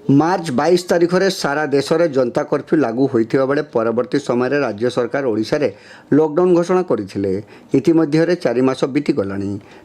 मार्च 22 तारिख में सारा देश में जनता कर्फ्यू लागू होता बेले परवर्ती समय राज्य सरकार ओडिशा रे लॉकडाउन घोषणा करते। इतिमध्य 4 मास बीतीगला।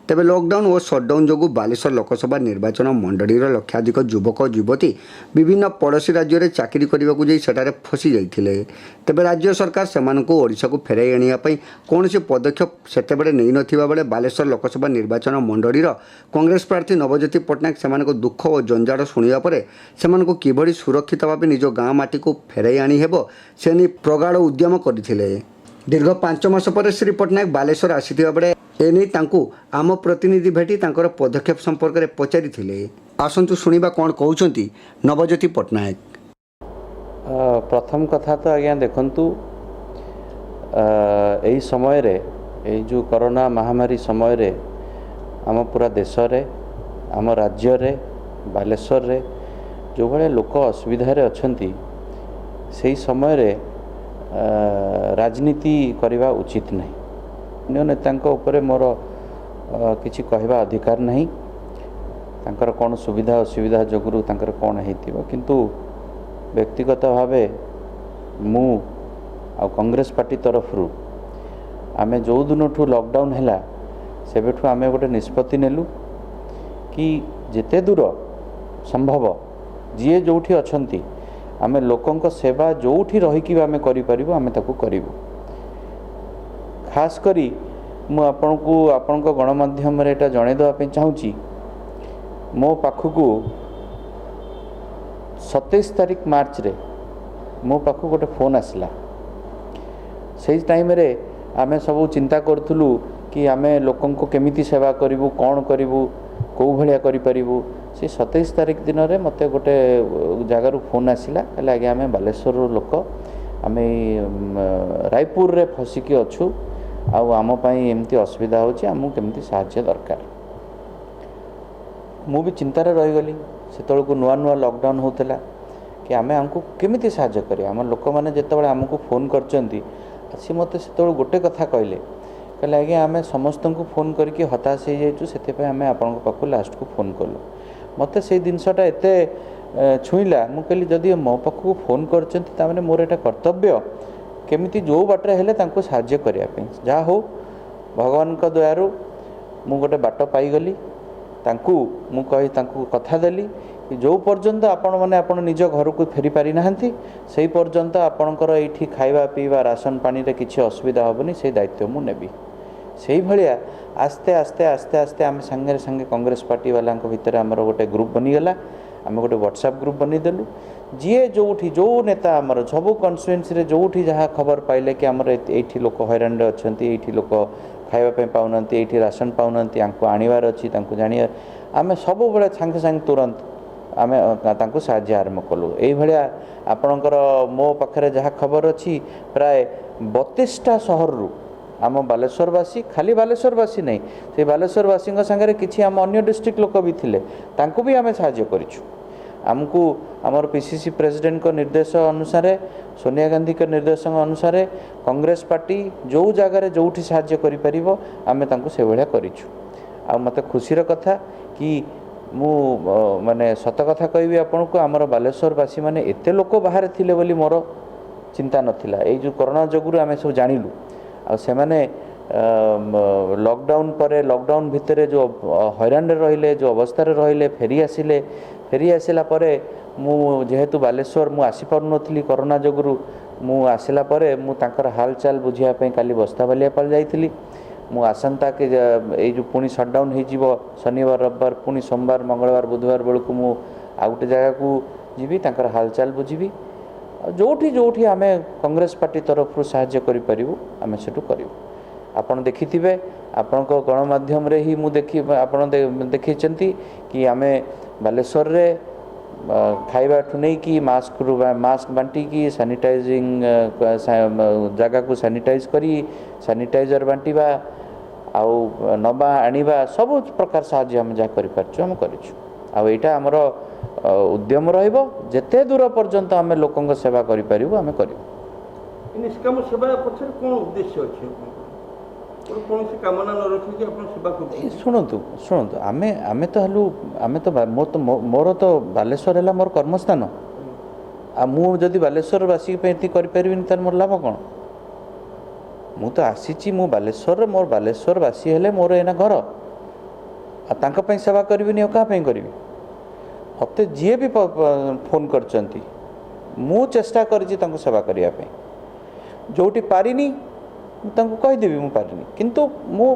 तेबे लॉकडाउन और सटडाउन जो बालेश्वर लोकसभा निर्वाचन मंडलीर लक्षाधिक युवक युवती विभिन्न पड़ोशी राज्य में चाकरी करने को सेठारे फसी जाते। तेबे राज्य सरकार से ओडिशा को फेराई आने कौन पदक्षेप सेतेबेले नहीं नथिबा बेले बालेश्वर लोकसभा निर्वाचन मंडलीर कांग्रेस प्रार्थी नवज्योति पट्टनायक से दुख और जंजाड़ शुणा पर सेमानकु किभଳି सुरक्षित भाव निज गाँ माटी को फेराई आनी हेबो से नहीं प्रगाढ़ उद्यम करथिले। दीर्घ 5 मास पर श्री पट्टनायक बालेश्वर आसीथिबा बेले एने तांकु आम प्रतिनिधि भेटी तांकर पदक्षेप संपर्क में पचारिथिले। आसंतु सुनिबा कोन कहउचंती नवज्योति पट्टनायक। प्रथम कथा तो आज्ञा देखंतु एही समय रे एही जो कोरोना महामारी समय रे आम पूरा देश रे आम राज्य रे बालेश्वर रे जो भाई लोक असुविधा अच्छी से समय रे राजनीति करवा उचित नहीं। अन्य नेता उपर मोर किसी कहवा अधिकार नहीं। तांकर कौन सुविधा असुविधा जोगुरु तांकर कौन होइतिबो, किंतु व्यक्तिगत भावे मु आ कांग्रेस पार्टी तरफ आमे जो दिन ठू लॉकडाउन हैला सेबेठू आमे गोटे निष्पत्ति नेलु कि जेते दूर संभव जी जोठी अच्छी आम लोकों सेवा जोठी रहीकि आम करूँ आम ताकू करूँ। खास करी मु आपण गणमाध्यम रे एटा जणे देवा चाहूँगी। मो पाखकू 27 तारिख मार्च रे मो पाखु गोटे फोन आसला। से टाइम रे आमे सब चिंता करूँ कि आमे लोकों को केमिति सेवा करूँ कौन करूँ कौ भाया करूँ। से 27 तारिख दिन में मत गोटे जगार फोन आसला कहले आज्ञा आम बालेश्वर लोक आम रायपुर रे फसिकी अच्छु आमपाई एमती असुविधा होमको केमती साहाय्य दरकार। मु भी चिंतार रहीगली। से नुआ नुआ लॉकडाउन होता कि आम आमको केमिति साहाय्य करें। आम लोक मैंने जिते आमको फोन करचंती सी मत से गोटे कथा कहले कहले आज्ञा आम समस्त को फोन करके हताश हो जाइए से आम आपण पाक लास्ट को फोन कलु। मत से जिनसटा एत छुईला मु कहली जदि मो पाखक फोन करने मोर एटा कर्तव्य केमिति जो बाटे हेले तांको साहाय्य करने जहाँ हो भगवान का दयारु मु गोटे बाट पाईगली। तांकु मु कही तांकु कथा देली कि जो पर्यंत आपण माने आपण निज घर को फेरी पारि नाहंती से पर्यंत आपणकर एठी खाइबा पीवा राशन पानी रे किछि असुविधा होबनी से दायित्व मु नेबी। से भाया आस्ते आस्ते आस्ते आस्ते आम संगे संगे कांग्रेस पार्टी वाला भितर आमर गोटे ग्रुप बनीगला। आम गोटे व्हाट्सएप ग्रुप बनीदेलु। जी जोठी जो नेता आमर सबू कन्स्टिट्युएंसी रे जोठी जहाँ खबर पाइले कि आमर एठी लोक हैरान अच्छा एठी लोक खाइबा पाउना एठी राशन पाउना आंको आनिबार अच्छी जानिया आम सब बड़े सांगे सांगे तुरंत आम तांको साहाय्य आरंभ कलु। यही भाया आपणकर मो पाखरे जहाँ खबर अच्छी प्राय 32टा सहर रु आम बालेश्वरवासी खाली बालेश्वरवासी नहीं से बालेश्वरवासी सागर किसी आम अन्य डिस्ट्रिक्ट लोक भी थिले तांको भी आम साहाय्य करिछु। आमको आमर पीसीसी प्रेसिडेंट को निर्देश अनुसार सोनिया गांधी के निर्देश अनुसार कांग्रेस पार्टी जो जगार जोठी साहाय्य करिपरिबो आमे तांको से भलिया करिछु। आ मते खुशीर कथा कि मु माने सत कथा कहबी आपन को आमर बालेश्वरवासी माने एते लोक बाहर थिले बोली मोर चिंता नथिला। ए जो कोरोना जोगुरु आमे सब जानिलु आ से माने लॉकडाउन पर लॉकडाउन भितर जो हैरान रहिले जो अवस्था रहिले फेरी आसिला परे मु जेहेतु बालेश्वर मु आसी पारुनथली कोरोना जोगुरु मु आसिला परे मु तांकर हालचाल बुझिया पे काली बस्ता बालियापाल जाइथिली। मु आसंता के ए जो पुणी सटडाउन हो जीवो शनिवार रविवार पुणी सोमवार मंगलवार बुधवार बेलू मु आ गोटे जगह को जीवी तांकर हालचाल बुझीबी जोठी जोठी आमे कांग्रेस पार्टी तरफ साहाय्य करि परिबु आमे सेटु करिवु। आपण देखिथिबे आपण को गणमाध्यम रे ही मु देखि आपण देखिचंती कि आमे बालेश्वर रे खाइबा ठु नहीं कि मास्क बांटी की सैनिटाइजिंग जगह को सैनिटाइज करी सैनिटाइजर बांटीबा आउ नबा आनिबा सब प्रकार साहाय्य हम जा करि परछु हम करिछु। आ एटा हमर उद्यम रहिबो जेते दूर पर्यंत आमे लोकंग सेवा करि परिबो आमे करिबो। निष्काम सेवा पछर कोन उद्देश्य अछि? କୌଣସି କାମନା ନ ରଖିକି ଆପଣ ସେବା କରୁଛନ୍ତି। ଶୁଣନ୍ତୁ ଶୁଣନ୍ତୁ ଆମେ ତ ହେଲୁ ମୋର ତ ବାଲେଶ୍ୱର ହେଲା ମୋର କର୍ମସ୍ଥାନ। ଆଉ ମୁଁ ଯଦି ବାଲେଶ୍ୱରବାସୀ ପାଇଁ ଏତିକି କରିପାରିବିନି ତାହେଲେ ମୋର ଲାଭ କ'ଣ? ମୁଁ ତ ଆସିଛି, ମୁଁ ମୋର ବାଲେଶ୍ୱରବାସୀ ହେଲେ ମୋର ଏଇନା ଘର। ଆଉ ତାଙ୍କ ପାଇଁ ସେବା କରିବିନି ଆଉ କାହା ପାଇଁ କରିବି? ମୋତେ ଯିଏ ବି ଫୋନ୍ କରିଛନ୍ତି ମୁଁ ଚେଷ୍ଟା କରିଛି ତାଙ୍କୁ ସେବା କରିବା ପାଇଁ। ଯେଉଁଠି ପାରିନି ମୁଁ ତାଙ୍କୁ କହିଦେବି ମୁଁ ପାରିନି, କିନ୍ତୁ ମୁଁ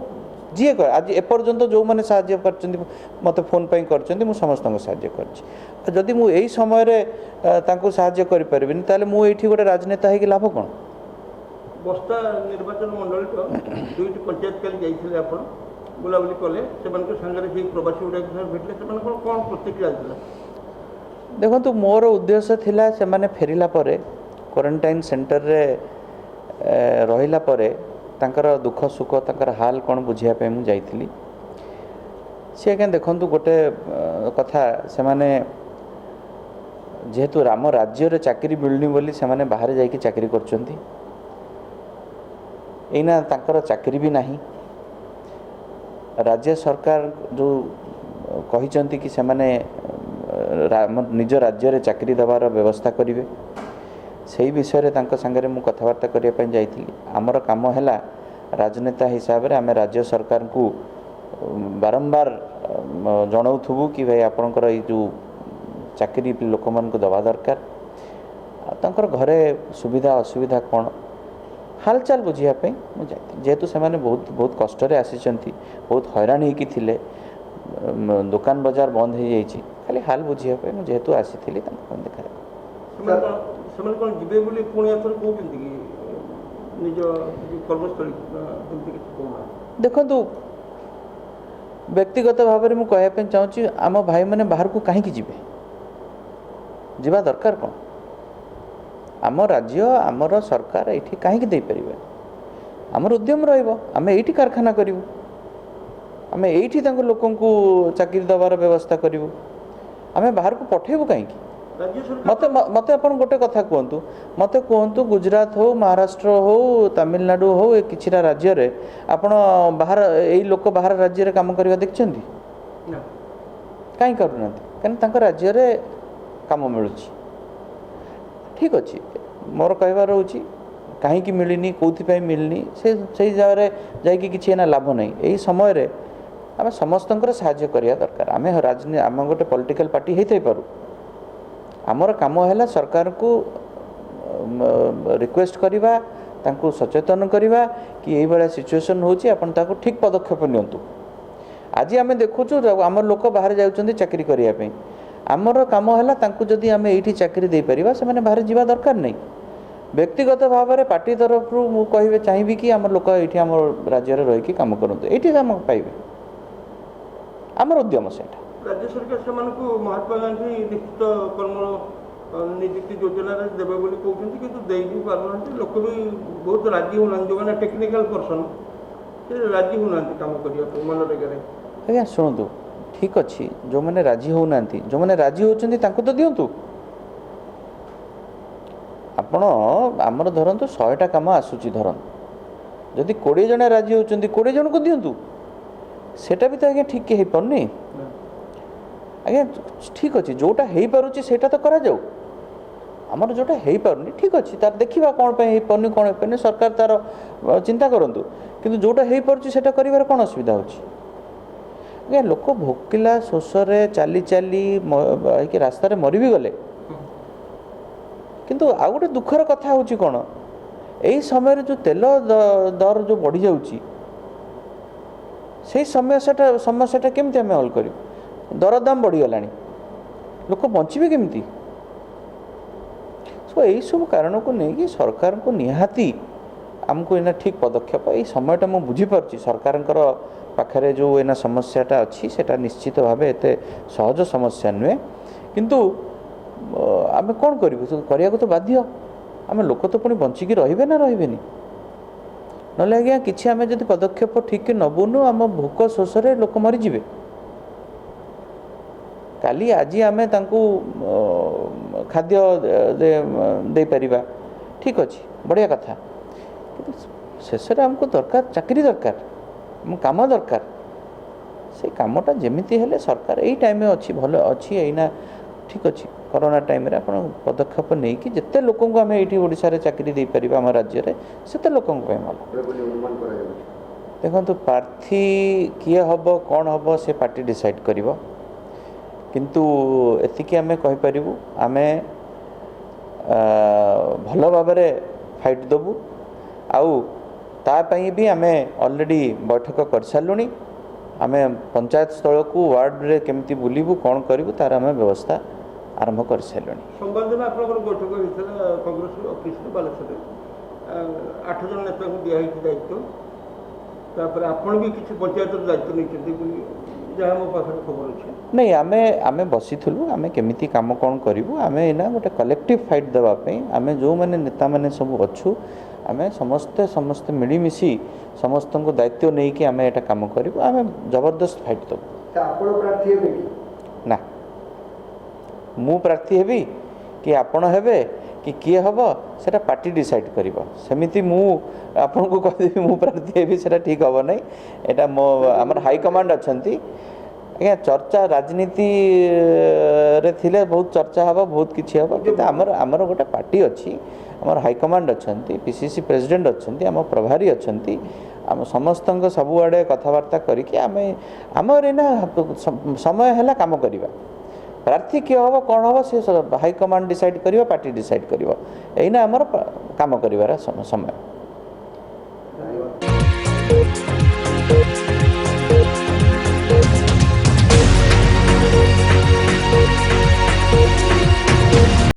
ଯିଏ ଆଜି ଏପର୍ଯ୍ୟନ୍ତ ଯେଉଁମାନେ ସାହାଯ୍ୟ କରିଛନ୍ତି ମୋତେ ଫୋନ୍ ପାଇଁ କରିଛନ୍ତି ମୁଁ ସମସ୍ତଙ୍କୁ ସାହାଯ୍ୟ କରିଛି। ଯଦି ମୁଁ ଏଇ ସମୟରେ ତାଙ୍କୁ ସାହାଯ୍ୟ କରିପାରିବିନି ତାହେଲେ ମୁଁ ଏଇଠି ଗୋଟେ ରାଜନେତା ହେଇକି ଲାଭ କ'ଣ? ବସ୍ତା ନିର୍ବାଚନ ମଣ୍ଡଳୀର 2ଟି ପଞ୍ଚାୟତ କାଲି ଯାଇଥିଲେ, ଆପଣ ବୁଲାବୁଲି କଲେ, ସେମାନଙ୍କ ସାଙ୍ଗରେ ସେଇ ପ୍ରବାସୀ ଗୁଡ଼ାକ ଭେଟିଲେ, ସେମାନଙ୍କର କ'ଣ ପ୍ରତିକ୍ରିୟା ଥିଲା? ଦେଖନ୍ତୁ, ମୋର ଉଦ୍ଦେଶ୍ୟ ଥିଲା ସେମାନେ ଫେରିଲା ପରେ କ୍ୱାରେଣ୍ଟାଇନ୍ ସେଣ୍ଟରରେ ରହିଲା ପରେ ତାଙ୍କର ଦୁଃଖ ସୁଖ ତାଙ୍କର ହାଲ କ'ଣ ବୁଝିବା ପାଇଁ ମୁଁ ଯାଇଥିଲି। ସେ ଆଜ୍ଞା ଦେଖନ୍ତୁ, ଗୋଟେ କଥା, ସେମାନେ ଯେହେତୁ ଆମ ରାଜ୍ୟରେ ଚାକିରି ମିଳୁନି ବୋଲି ସେମାନେ ବାହାରେ ଯାଇକି ଚାକିରି କରୁଛନ୍ତି। ଏଇନା ତାଙ୍କର ଚାକିରି ବି ନାହିଁ। ରାଜ୍ୟ ସରକାର ଯେଉଁ କହିଛନ୍ତି କି ସେମାନେ ନିଜ ରାଜ୍ୟରେ ଚାକିରି ଦେବାର ବ୍ୟବସ୍ଥା କରିବେ, ସେହି ବିଷୟରେ ତାଙ୍କ ସାଙ୍ଗରେ ମୁଁ କଥାବାର୍ତ୍ତା କରିବା ପାଇଁ ଯାଇଥିଲି। ଆମର କାମ ହେଲା, ରାଜନେତା ହିସାବରେ ଆମେ ରାଜ୍ୟ ସରକାରଙ୍କୁ ବାରମ୍ବାର ଜଣାଉଥିବୁ କି ଭାଇ ଆପଣଙ୍କର ଏଇ ଯେଉଁ ଚାକିରି ଲୋକମାନଙ୍କୁ ଦେବା ଦରକାର। ଆଉ ତାଙ୍କର ଘରେ ସୁବିଧା ଅସୁବିଧା କ'ଣ ହାଲଚାଲ ବୁଝିବା ପାଇଁ ମୁଁ ଯାଇଥିଲି। ଯେହେତୁ ସେମାନେ ବହୁତ କଷ୍ଟରେ ଆସିଛନ୍ତି, ବହୁତ ହଇରାଣ ହେଇକି ଥିଲେ, ଦୋକାନ ବଜାର ବନ୍ଦ ହେଇଯାଇଛି, ଖାଲି ହାଲ ବୁଝିବା ପାଇଁ ମୁଁ ଯେହେତୁ ଆସିଥିଲି ତାଙ୍କ ପାଇଁ ଦେଖା। ସେମାନେ କ'ଣ ଯିବେ ବୋଲି ପୁଣି ଏଥର କହୁଛନ୍ତି କି ନିଜ କର୍ମସ୍ଥଳୀ? ଦେଖନ୍ତୁ, ବ୍ୟକ୍ତିଗତ ଭାବରେ ମୁଁ କହିବା ପାଇଁ ଚାହୁଁଛି, ଆମ ଭାଇମାନେ ବାହାରକୁ କାହିଁକି ଯିବେ? ଯିବା ଦରକାର କ'ଣ? ଆମ ରାଜ୍ୟ, ଆମର ସରକାର ଏଇଠି କାହିଁକି ଦେଇପାରିବେ? ଆମର ଉଦ୍ୟମ ରହିବ, ଆମେ ଏଇଠି କାରଖାନା କରିବୁ, ଆମେ ଏଇଠି ତାଙ୍କ ଲୋକଙ୍କୁ ଚାକିରି ଦେବାର ବ୍ୟବସ୍ଥା କରିବୁ, ଆମେ ବାହାରକୁ ପଠାଇବୁ କାହିଁକି? ମୋତେ ଆପଣ ଗୋଟେ କଥା କୁହନ୍ତୁ, ମୋତେ କୁହନ୍ତୁ, ଗୁଜରାଟ ହଉ, ମହାରାଷ୍ଟ୍ର ହଉ, ତାମିଲନାଡ଼ୁ ହଉ, ଏ କିଛିଟା ରାଜ୍ୟରେ ଆପଣ ଏଇ ଲୋକ ବାହାର ରାଜ୍ୟରେ କାମ କରିବା ଦେଖିଛନ୍ତି? କାହିଁ କରୁନାହାନ୍ତି? କାରଣ ତାଙ୍କ ରାଜ୍ୟରେ କାମ ମିଳୁଛି। ଠିକ୍ ଅଛି, ମୋର କହିବାର ରହୁଛି କାହିଁକି ମିଳିନି, କେଉଁଥିପାଇଁ ମିଳିନି, ସେଇ ଜାଗାରେ ଯାଇକି କିଛି ଏଇନା ଲାଭ ନାହିଁ। ଏହି ସମୟରେ ଆମେ ସମସ୍ତଙ୍କର ସାହାଯ୍ୟ କରିବା ଦରକାର। ଆମେ ଗୋଟେ ପଲିଟିକାଲ ପାର୍ଟି ହେଇଥାଇପାରୁ, ଆମର କାମ ହେଲା ସରକାରକୁ ରିକ୍ୱେଷ୍ଟ କରିବା, ତାଙ୍କୁ ସଚେତନ କରିବା କି ଏଇଭଳିଆ ସିଚୁଏସନ୍ ହେଉଛି, ଆପଣ ତାକୁ ଠିକ୍ ପଦକ୍ଷେପ ନିଅନ୍ତୁ। ଆଜି ଆମେ ଦେଖୁଛୁ ଆମର ଲୋକ ବାହାରେ ଯାଉଛନ୍ତି ଚାକିରି କରିବା ପାଇଁ। ଆମର କାମ ହେଲା ତାଙ୍କୁ ଯଦି ଆମେ ଏଇଠି ଚାକିରି ଦେଇପାରିବା, ସେମାନେ ବାହାରେ ଯିବା ଦରକାର ନାହିଁ। ବ୍ୟକ୍ତିଗତ ଭାବରେ ପାର୍ଟି ତରଫରୁ ମୁଁ ଚାହିଁବି କି ଆମର ଲୋକ ଏଇଠି ଆମ ରାଜ୍ୟରେ ରହିକି କାମ କରନ୍ତୁ, ଏଇଠି କାମ ପାଇବେ। ଆମର ଉଦ୍ୟମ ସେଇଟା। ରାଜ୍ୟ ସରକାର ସେମାନଙ୍କୁ ମହାତ୍ମା ଗାନ୍ଧୀ ଲିଖିତ କର୍ମ ନିଯୁକ୍ତି ଯୋଜନାରେ ଦେବେ ବୋଲି କହୁଛନ୍ତି, କିନ୍ତୁ ଦେଇ ବି ପାରୁନାହାନ୍ତି। ଲୋକ ବି ବହୁତ ରାଜି ହେଉନାହାନ୍ତି, ଯେଉଁମାନେ ଟେକ୍ନିକାଲ ପର୍ସନ୍ ସେ ରାଜି ହେଉନାହାନ୍ତି କାମ କରିବା ପାଇଁ ମନରେଗାରେ। ଆଜ୍ଞା ଶୁଣନ୍ତୁ, ଠିକ୍ ଅଛି, ଯେଉଁମାନେ ରାଜି ହେଉନାହାନ୍ତି, ଯେଉଁମାନେ ରାଜି ହେଉଛନ୍ତି ତାଙ୍କୁ ତ ଦିଅନ୍ତୁ। ଆପଣ ଆମର ଧରନ୍ତୁ 100ଟା କାମ ଆସୁଛି, ଧରନ୍ତୁ ଯଦି 20 ଜଣ ରାଜି ହେଉଛନ୍ତି 20 ଜଣଙ୍କୁ ଦିଅନ୍ତୁ। ସେଇଟା ବି ତ ଆଜ୍ଞା ଠିକ୍ ହେଇପାରୁନି। ଆଜ୍ଞା ଠିକ୍ ଅଛି, ଯେଉଁଟା ହେଇପାରୁଛି ସେଇଟା ତ କରାଯାଉ। ଆମର ଯେଉଁଟା ହେଇପାରୁନି ଠିକ୍ ଅଛି, ତାର ଦେଖିବା କ'ଣ ପାଇଁ ହେଇପାରୁନି, କ'ଣ ହେଇପାରୁନି, ସରକାର ତାର ଚିନ୍ତା କରନ୍ତୁ। କିନ୍ତୁ ଯେଉଁଟା ହେଇପାରୁଛି ସେଇଟା କରିବାରେ କ'ଣ ଅସୁବିଧା ହେଉଛି? ଆଜ୍ଞା ଲୋକ ଭୋକିଲା ଶୋଷରେ ଚାଲି ହେଇକି ରାସ୍ତାରେ ମରି ବି ଗଲେ। କିନ୍ତୁ ଆଉ ଗୋଟେ ଦୁଃଖର କଥା ହେଉଛି କ'ଣ, ଏଇ ସମୟରେ ଯେଉଁ ତେଲ ଦର ଯେଉଁ ବଢ଼ିଯାଉଛି, ସେଇ ସମସ୍ୟାଟା କେମିତି ଆମେ ହଲ୍ କରିବୁ? ଦରଦାମ ବଢ଼ିଗଲାଣି, ଲୋକ ବଞ୍ଚିବେ କେମିତି? ଏହିସବୁ କାରଣକୁ ନେଇକି ସରକାରଙ୍କୁ ନିହାତି ଆମକୁ ଏଇନା ଠିକ୍ ପଦକ୍ଷେପ, ଏଇ ସମୟଟା ମୁଁ ବୁଝିପାରୁଛି ସରକାରଙ୍କର ପାଖରେ ଯେଉଁ ଏଇନା ସମସ୍ୟାଟା ଅଛି ସେଇଟା ନିଶ୍ଚିତ ଭାବେ ଏତେ ସହଜ ସମସ୍ୟା ନୁହେଁ। କିନ୍ତୁ ଆମେ କ'ଣ କରିବୁ? କରିବାକୁ ତ ବାଧ୍ୟ। ଆମେ ଲୋକ ତ ପୁଣି ବଞ୍ଚିକି ରହିବେ ନା ରହିବେନି? ନହେଲେ ଆଜ୍ଞା କିଛି ଆମେ ଯଦି ପଦକ୍ଷେପ ଠିକ୍ ନେବୁନୁ, ଆମ ଭୋକ ଶୋଷରେ ଲୋକ ମରିଯିବେ। କାଲି ଆଜି ଆମେ ତାଙ୍କୁ ଖାଦ୍ୟ ଦେଇପାରିବା, ଠିକ୍ ଅଛି, ବଢ଼ିଆ କଥା। କିନ୍ତୁ ଶେଷରେ ଆମକୁ ଦରକାର ଚାକିରି ଦରକାର, ଆମ କାମ ଦରକାର। ସେ କାମଟା ଯେମିତି ହେଲେ ସରକାର ଏଇ ଟାଇମ୍ରେ ଅଛି, ଭଲ ଅଛି, ଏଇନା ଠିକ୍ ଅଛି। କରୋନା ଟାଇମ୍ରେ ଆପଣ ପଦକ୍ଷେପ ନେଇକି ଯେତେ ଲୋକଙ୍କୁ ଆମେ ଏଇଠି ଓଡ଼ିଶାରେ ଚାକିରି ଦେଇପାରିବା ଆମ ରାଜ୍ୟରେ, ସେତେ ଲୋକଙ୍କ ପାଇଁ ଭଲ। ଦେଖନ୍ତୁ ପ୍ରାର୍ଥୀ କିଏ ହେବ କ'ଣ ହେବ ସେ ପାର୍ଟି ଡିସାଇଡ଼୍ କରିବ, କିନ୍ତୁ ଏତିକି ଆମେ କହିପାରିବୁ ଆମେ ଭଲ ଭାବରେ ଫାଇଟ୍ ଦେବୁ। ଆଉ ତା ପାଇଁ ବି ଆମେ ଅଲରେଡ଼ି ବୈଠକ କରିସାରିଲୁଣି। ଆମେ ପଞ୍ଚାୟତ ସ୍ଥଳକୁ ୱାର୍ଡ଼ରେ କେମିତି ବୁଲିବୁ, କ'ଣ କରିବୁ, ତାର ଆମେ ବ୍ୟବସ୍ଥା ଆରମ୍ଭ କରିସାରିଲୁଣି। ସୋମବାର ଦିନ ଆପଣଙ୍କର ବୈଠକ ହୋଇଥିଲା କଂଗ୍ରେସ ଅଫିସରେ ବାଲେଶ୍ୱରରେ, 8 ଜଣ ନେତାଙ୍କୁ ଦିଆହେଇଛି ଦାୟିତ୍ୱ। ତାପରେ ଆପଣ ବି କିଛି ପଞ୍ଚାୟତର ଦାୟିତ୍ୱ ନେଇଛନ୍ତି ବୋଲି ଯାହା ମୋ ପାଖରେ ଖବର ଅଛି। ନାଇଁ, ଆମେ ବସିଥିଲୁ, ଆମେ କେମିତି କାମ କ'ଣ କରିବୁ, ଆମେ ଏଇନା ଗୋଟେ କଲେକ୍ଟିଭ୍ ଫାଇଟ୍ ଦେବା ପାଇଁ ଆମେ ଯେଉଁମାନେ ନେତାମାନେ ସବୁ ଅଛୁ, ଆମେ ସମସ୍ତେ ମିଳିମିଶି ସମସ୍ତଙ୍କୁ ଦାୟିତ୍ୱ ନେଇକି ଆମେ ଏଇଟା କାମ କରିବୁ। ଆମେ ଜବରଦସ୍ତ ଫାଇଟ୍ ଦେବୁ। ଆପଣ ପ୍ରାର୍ଥୀ ହେବେ କି? ନା, ମୁଁ ପ୍ରାର୍ଥୀ ହେବି କି ଆପଣ ହେବେ କି କିଏ ହେବ ସେଟା ପାର୍ଟି ଡିସାଇଡ଼୍ କରିବ। ସେମିତି ମୁଁ ଆପଣଙ୍କୁ କହିଦେବି ମୁଁ ପ୍ରାର୍ଥୀ ହେବି, ସେଟା ଠିକ୍ ହେବ ନାହିଁ। ଏଇଟା ଆମର ହାଇକମାଣ୍ଡ ଅଛନ୍ତି। ଆଜ୍ଞା, ଚର୍ଚ୍ଚା ରାଜନୀତିରେ ଥିଲେ ବହୁତ ଚର୍ଚ୍ଚା ହେବ, ବହୁତ କିଛି ହେବ, କିନ୍ତୁ ଆମର ଗୋଟେ ପାର୍ଟି ଅଛି, ଆମର ହାଇକମାଣ୍ଡ ଅଛନ୍ତି, PCC ପ୍ରେସିଡେଣ୍ଟ ଅଛନ୍ତି, ଆମ ପ୍ରଭାରୀ ଅଛନ୍ତି। ଆମ ସମସ୍ତଙ୍କ ସବୁଆଡ଼େ କଥାବାର୍ତ୍ତା କରିକି ଆମେ ଆମର ଏଇନା ସମୟ ହେଲା କାମ କରିବା। ପ୍ରାର୍ଥୀ କିଏ ହେବ କ'ଣ ହେବ ସେ ହାଇକମାଣ୍ଡ ଡିସାଇଡ଼୍ କରିବ, ପାର୍ଟି ଡିସାଇଡ଼୍ କରିବ। ଏଇନା ଆମର କାମ କରିବାର ସମୟ।